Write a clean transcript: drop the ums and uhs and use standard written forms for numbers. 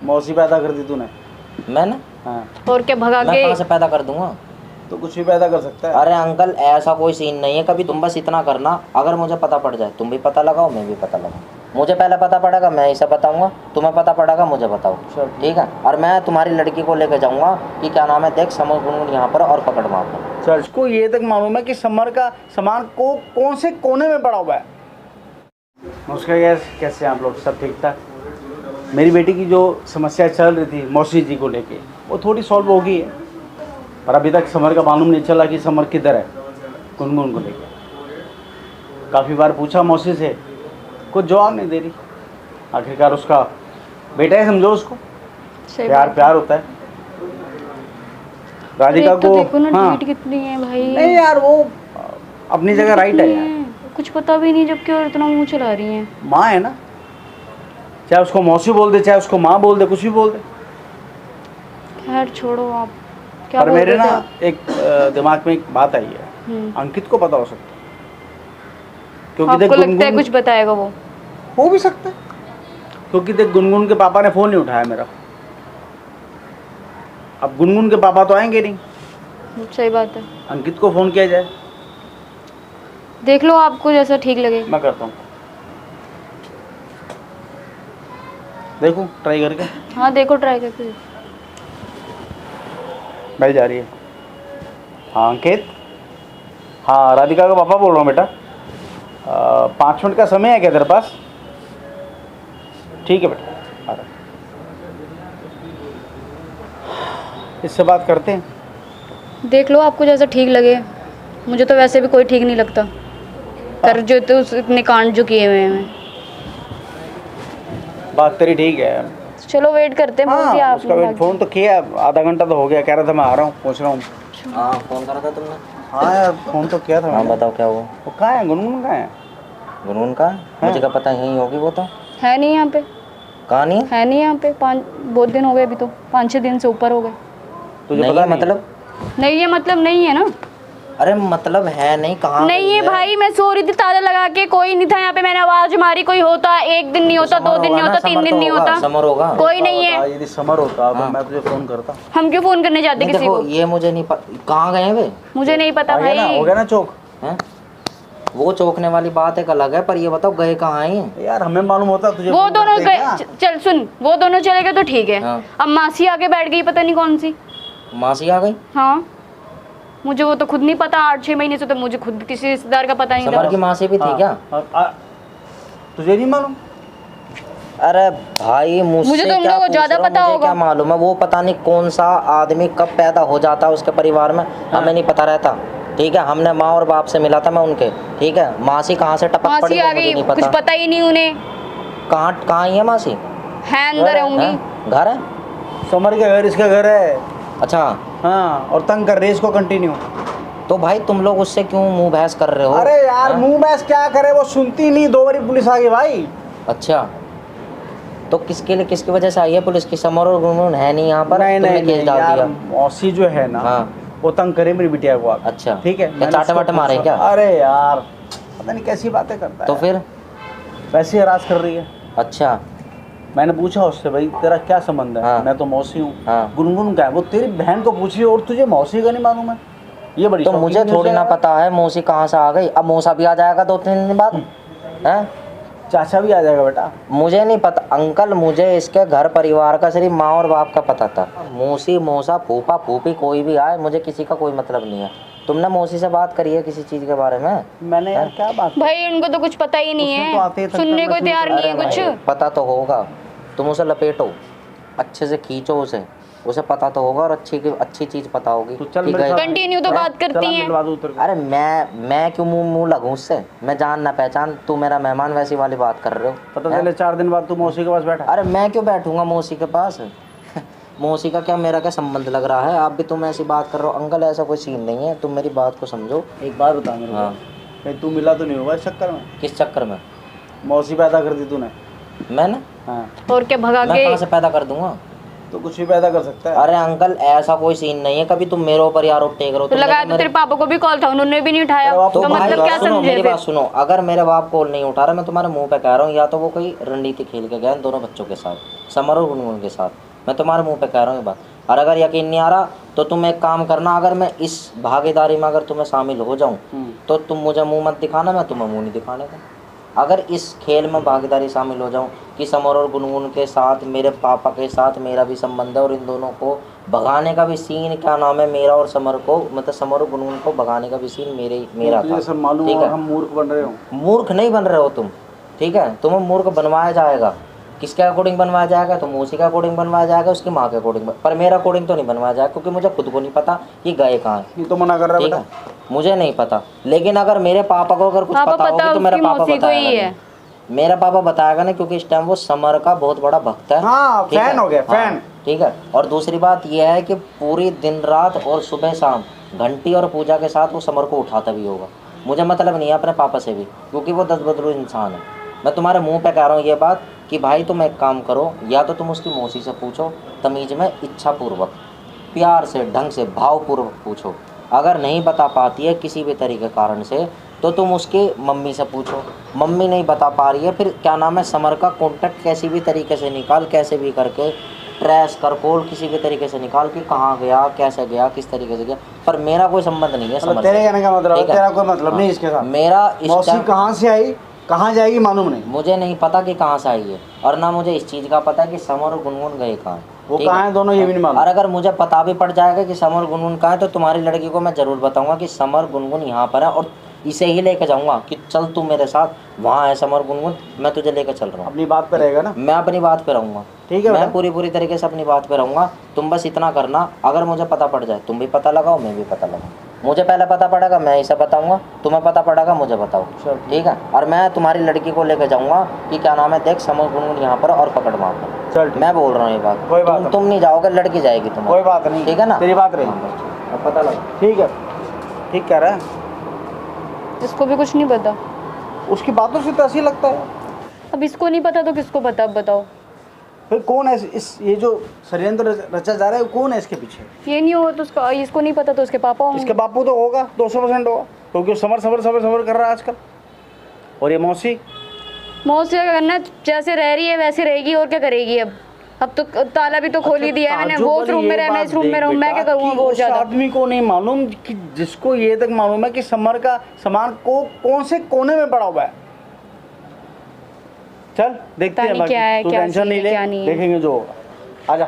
मौसी पैदा कर दी तूने। मैंने? हाँ। और क्या भगा मैं के? कहाँ से पैदा कर दूंगा? तो कुछ भी पैदा कर सकता है। अरे अंकल ऐसा कोई सीन नहीं है कभी। तुम बस इतना करना, अगर मुझे पता पड़ जाए तुम भी पता लगाओ, मैं भी पता लगाऊँ। मुझे पहले पता पड़ेगा, मैं इसे बताऊंगा, तुम्हें पता पड़ेगा, मुझे बताओ। ठीक है? और मैं तुम्हारी लड़की को लेकर जाऊंगा कि क्या नाम है, देख समर गुनगुन यहाँ पर और पकड़ वहाँ पर। चर्च को ये तक मालूम है कि समर का सामान को कौन से कोने में पड़ा हुआ है। नमस्कार गैस, कैसे हैं आप लोग? सब ठीक ठाक? मेरी बेटी की जो समस्या चल रही थी मौसी जी को लेके, वो थोड़ी सॉल्व हो गई है, पर अभी तक समर का मालूम नहीं चला कि समर किधर है गुनगुन को लेके। काफ़ी बार पूछा मौसी से, कुछ जवाब नहीं दे रही। आखिरकार उसका बेटा है, समझो उसको। प्यार प्यार होता है। राधिका को देखो ना, हाँ, ढीठ कितनी है भाई। नहीं यार, वो अपनी जगह राइट है यार। कुछ पता भी नहीं, जबकि और इतना मुंह चला रही है। माँ है ना, चाहे उसको मौसी बोल दे, चाहे उसको माँ बोल दे, कुछ भी बोल दे। खैर छोड़ो, आप क्या पर बोल मेरे रहे थे ना आप? एक दिमाग में एक बात आई है, अंकित को पता हो सकता है, क्योंकि देख आपको लगता है गुनगुन कुछ बताएगा वो? हो भी सकता है, क्योंकि देख गुनगुन के पापा ने फोन नहीं उठाया मेरा। अब गुनगुन के पापा तो आएंगे नहीं, सही बात है। अंकित को फोन किया जाए। देख लो, आपको जैसा ठीक लगे। मैं करता हूँ, देखो ट्राई करके। हाँ देखो, ट्राई करके। बेल जा रही है। हाँ अंकित, हाँ राधिका का पापा बोल रहा हूँ बेटा। 5 मिनट का समय है क्या तेरे पास? ठीक है बेटा, आ रहा। इससे बात करते हैं। देख लो, आपको जैसा ठीक लगे। मुझे तो वैसे भी कोई ठीक नहीं लगता, कर जो तो इतने कांड जो किए हुए हैं। बात तेरी ठीक है। चलो वेट करते हैं। बोल दिया हाँ, आपने। उसका फ़ोन तो किया, आधा घंटा तो हो गया, कह रहा था मैं आ रहा हूँ, पहुँच रहा हूँ। हाँ फ़ोन करा था तुमने? हाँ यार, फ़ोन तो किया था हाँ मैंने। बताओ क्या हुआ? वो कहाँ है, गुनगुन कहाँ है? गुनगुन का? मुझे क्या पता, यहीं होगी वो तो। है नहीं यहाँ पे। कहाँ नहीं है नहीं यहाँ पे। बहुत दिन हो गए, अभी तो 5-6 दिन से ऊपर हो गए। तुझे नहीं पता है नहीं? मतलब? नहीं है मतलब नहीं है ना। अरे मतलब है नहीं, कहाँ नहीं है भाई, मैं सो रही थी ताला लगा के, कोई नहीं था यहाँ पे। मैंने आवाज मारी, कोई होता, 1 दिन नहीं होता, 2 दिन नहीं होता, 3 दिन नहीं होता। समर होगा, कोई नहीं है। यदि समर होता तो मैं तुझे फ़ोन करता। हम क्यों फोन करने जाते किसी देखो को? ये मुझे नहीं पता कहाँ गए वे। मुझे नहीं पता हो गया भाई। ना चौक। हैं? वो चौंकने वाली बात एक अलग है, पर ये बताओ गए कहाँ हैं? यार हमें मालूम होता तुझे। वो दोनों गए। चल सुन, वो दोनों चले गए तो ठीक है। हाँ। अब मासी आके बैठ गई, पता नहीं कौन सी। मासी आ गई? हाँ, मुझे वो तो खुद नहीं पता। 8-6 महीने से तो मुझे खुद किसी रिश्तेदार का पता नहीं समर की था। मासी भी थी क्या? तुझे नहीं मालूम? अरे भाई मुझसे मुझे तो तुम क्या लोगों को पूछ ज्यादा रहे हो? पता मुझे होगा। क्या मालूम है? वो पता नहीं कौन सा आदमी कब पैदा हो जाता है उसके परिवार में, हमें नहीं पता रहता। ठीक है, हमने माँ और बाप से मिला था मैं उनके। ठीक है, मासी कहाँ से टपक पड़ी मासी वो आ मुझे गई, नहीं कुछ पता। पता ही नहीं उन्हें। कहाँ कहाँ ही है मासी? है अंदर होंगी। हैं? घर है? समर का घर, इसका घर है। अच्छा। हाँ, और तंग कर रहे इसको कंटिन्यू। तो भाई तुम लोग उससे क्यों मुंह बहस कर रहे हो? अरे यार हैं? मुंह बहस क्या करे, वो सुनती नहीं। 2 बारी पुलिस आ गई भाई। अच्छा, तो किसके लिए, किसकी वजह से आई है पुलिस? की समर और गुनगुन है नहीं यहाँ पर? नहीं तुमने नहीं केस नहीं डाल यार, दिया। मौसी जो है ना, हाँ। वो तंग करे मेरी बिटिया को आके। अच्छा, ठीक है, क्या मैंने चाटे उसको वाटे मारे पूछा। क्या? अरे यार पता नहीं कैसी बातें करता है। तो फिर? वैसे हरास कर रही है। अच्छा। मैंने पूछा उससे, भाई तेरा क्या संबंध है? हाँ। मैं तो मौसी हूँ। हाँ। गुनगुन का है? वो तेरी बहन को पूछी और तुझे मौसी का नहीं मालूम है? ये बड़ी तो शौकीन मुझे न्यूज़ थोड़ी है ना यार। पता है मौसी कहाँ से आ गई। अब मौसा भी आ जाएगा 2-3 दिन बाद। हैं? चाचा भी आ जाएगा बेटा। मुझे नहीं पता अंकल, मुझे इसके घर परिवार का सिर्फ माँ और बाप का पता था। मौसी मौसा फूफा फूफी कोई भी आए, मुझे किसी का कोई मतलब नहीं है। तुमने मौसी से बात करी है किसी चीज़ के बारे में? मैंने यार क्या बात। भाई उनको तो कुछ पता ही नहीं उसने तो आते ही है, तक सुनने को करना तैयार शुरू नहीं है कर कुछ। भाई, पता तो होगा। तुम उसे लपेटो, अच्छे से खींचो उसे पता तो होगा, और अच्छी चीज़ पता होगी तो चल कि मेरे गए। साथ। कंटिन्यू तो बात करती हैं। मिलवा दूँ तेरे को। अरे मैं क्यों मुंह लगूं उससे? मैं जान ना पहचान, तू मेरा मेहमान वैसी वाली बात कर रहे हो। पता हैं? चले 4 दिन बाद तू मौसी के पास बैठा। अरे मैं क्यों बैठूंगा मौसी के पास? मौसी का क्या मेरा क्या संबंध लग रहा है? आप भी तुम ऐसी बात कर रहे हो अंकल, ऐसा कोई सीन नहीं है, तुम मेरी बात को समझो। एक बात बता मेरे को, हाँ। कहीं तू मिला तो नहीं होगा इस चक्कर में? किस चक्कर में? मौसी पैदा कर दी तूने? मैंने? हाँ। और क्या भगा मैं के? कहाँ से पैदा कर दूंगा? तो कुछ भी पैदा कर सकता है। अरे अंकल ऐसा कोई सीन नहीं है, कभी तुम मेरे ऊपर ही आरोप टेक रहे हो। तो लगाया तो तेरे पापा को भी कॉल था, उन्होंने भी नहीं उठाया, तो तो भाई मतलब क्या सुनो, समझे मेरी फिर? बात सुनो, अगर मेरे बाप कॉल नहीं उठा रहा, मैं तुम्हारे मुंह पे कह रहा हूँ, या तो वो कोई रणनीति खेल के गया इन दोनों बच्चों के साथ, समर और गुनगुन के साथ, मैं तुम्हारे मुंह पे कह रहा हूँ ये बात। और अगर यकीन नहीं आ रहा तो तुम एक काम करना, अगर मैं इस भागीदारी में अगर तुम्हें शामिल हो जाऊँ तो तुम मुझे मुंह मत दिखाना, मैं तुम्हें मुंह नहीं दिखाने का। अगर इस खेल में भागीदारी शामिल हो जाऊं कि समर और गुनगुन के साथ, मेरे पापा के साथ मेरा भी संबंध है, और इन दोनों को भगाने का भी सीन, क्या नाम है, मेरा और समर को, मतलब समर और गुनगुन को भगाने का भी सीन मेरा तुझे था। सब मालूम ठीक है, है, हम मूर्ख बन रहे हो। मूर्ख नहीं बन रहे हो तुम, ठीक है, तुम्हें मूर्ख बनवाया जाएगा। किसके अकॉर्डिंग बनवाया जाएगा? तो उसी का अकॉर्डिंग बनवाया जाएगा, उसकी माँ के अकॉर्डिंग, पर मेरा अकॉर्डिंग तो नहीं बनवाया जाएगा, क्योंकि मुझे खुद को नहीं पता कि गए कहाँ हैं। ये तो मना कर रहा है ठीक बेटा। है, मुझे नहीं पता, लेकिन अगर मेरे पापा को अगर कुछ पापा पता पता होगी तो मेरा उसकी पापा मौसी को ही बताएगा है। नहीं। मेरा पापा बताएगा नहीं, क्योंकि इस टाइम वो समर का बहुत बड़ा भक्त है। हाँ, ठीक फैन है? हो गया, हाँ, फैन। ठीक है। और दूसरी बात यह है कि पूरी दिन रात और सुबह शाम घंटी और पूजा के साथ वो समर को उठाता भी होगा। मुझे मतलब नहीं है अपने पापा से भी, क्योंकि वो दसबदलू इंसान है। मैं तुम्हारे मुंह पे कह रहा हूँ ये बात कि भाई तुम एक काम करो, या तो तुम उसकी मौसी से पूछो, तमीज़ में, इच्छापूर्वक, प्यार से, ढंग से, भावपूर्वक पूछो। अगर नहीं बता पाती है किसी भी तरीके कारण से, तो तुम उसकी मम्मी से पूछो। मम्मी नहीं बता पा रही है, फिर क्या नाम है, समर का कॉन्टैक्ट कैसी भी तरीके से निकाल, कैसे भी करके ट्रेस कर, कॉल किसी भी तरीके से निकाल कि कहाँ गया, कैसे गया, किस तरीके से गया। पर मेरा कोई संबंध नहीं है मतलब समर तेरे से। कहने का मतलब है, ठीक है? तेरा कोई मतलब हाँ, नहीं इसके साथ। मेरा इस मौसी टाइम कहाँ से आई, कहाँ जाएगी मालूम नहीं। मुझे नहीं पता कि कहाँ से आई है, और ना मुझे इस चीज़ का पता है कि समर और गुनगुन गए कहाँ हैं। वो ठीक कहाँ है? हैं दोनों, ये भी नहीं मालूम। और अगर मुझे पता भी पड़ जाएगा कि समर गुनगुन कहाँ है, तो तुम्हारी लड़की को मैं ज़रूर बताऊंगा कि समर गुनगुन यहाँ पर है, और इसे ही लेके जाऊंगा कि चल तू मेरे साथ, वहाँ है समर गुनगुन, मैं तुझे लेकर चल रहा हूँ। अपनी बात पे रहेगा ना। मैं अपनी बात पे रहूँगा। ठीक है मैं बेटा। पूरी तरीके से अपनी बात पे रहूँगा। तुम बस इतना करना, अगर मुझे पता पड़ जाए, तुम भी पता लगाओ, मैं भी पता लगाऊँ। मुझे पहले पता पड़ेगा, मैं इसे बताऊंगा, तुम्हें पता पड़ेगा, मुझे बताओ। ठीक है? और मैं तुम्हारी लड़की को लेकर जाऊंगा कि क्या नाम है, देख समर गुनगुन यहाँ पर, और पकड़ वहाँ पर। चल ठीक। मैं बोल रहा हूँ ये बात। कोई बात तुम नहीं जाओगे, लड़की जाएगी तुम्हारी। कोई बात नहीं, ठीक है ना? तेरी बात रही। अब पता लगा। ठीक है, ठीक कह रहा है। इसको भी कुछ नहीं पता। उसकी बातों से तो ऐसे ही लगता है। अब इसको नहीं पता तो किसको पता, अब बताओ। फिर कौन है इस ये जो षड्यंत्र रचा जा रहा है, कौन है इसके पीछे? ये नहीं हो तो उसका, इसको नहीं पता तो उसके पापा होंगे। इसके बापू तो होगा, 200% होगा, क्योंकि समर कर रहा है आजकल। और ये मौसी मौसी क्या करना, जैसे रह रही है वैसे रहेगी, और क्या करेगी अब तो ताला भी तो खोल ही दिया है मैंने। वो उस रूम में रहे, मैं इस रूम में रहूँ, मैं क्या करूँगा बहुत उस ज़्यादा। आदमी को नहीं मालूम कि जिसको ये तक मालूम है कि समर का सामान को कौन से कोने में पड़ा हुआ है। चल देखते हैं नहीं बाकी, क्या है, तू क्या टेंशन सीन नहीं है, ले, क्या नहीं है। देखेंगे जो होगा। आजा।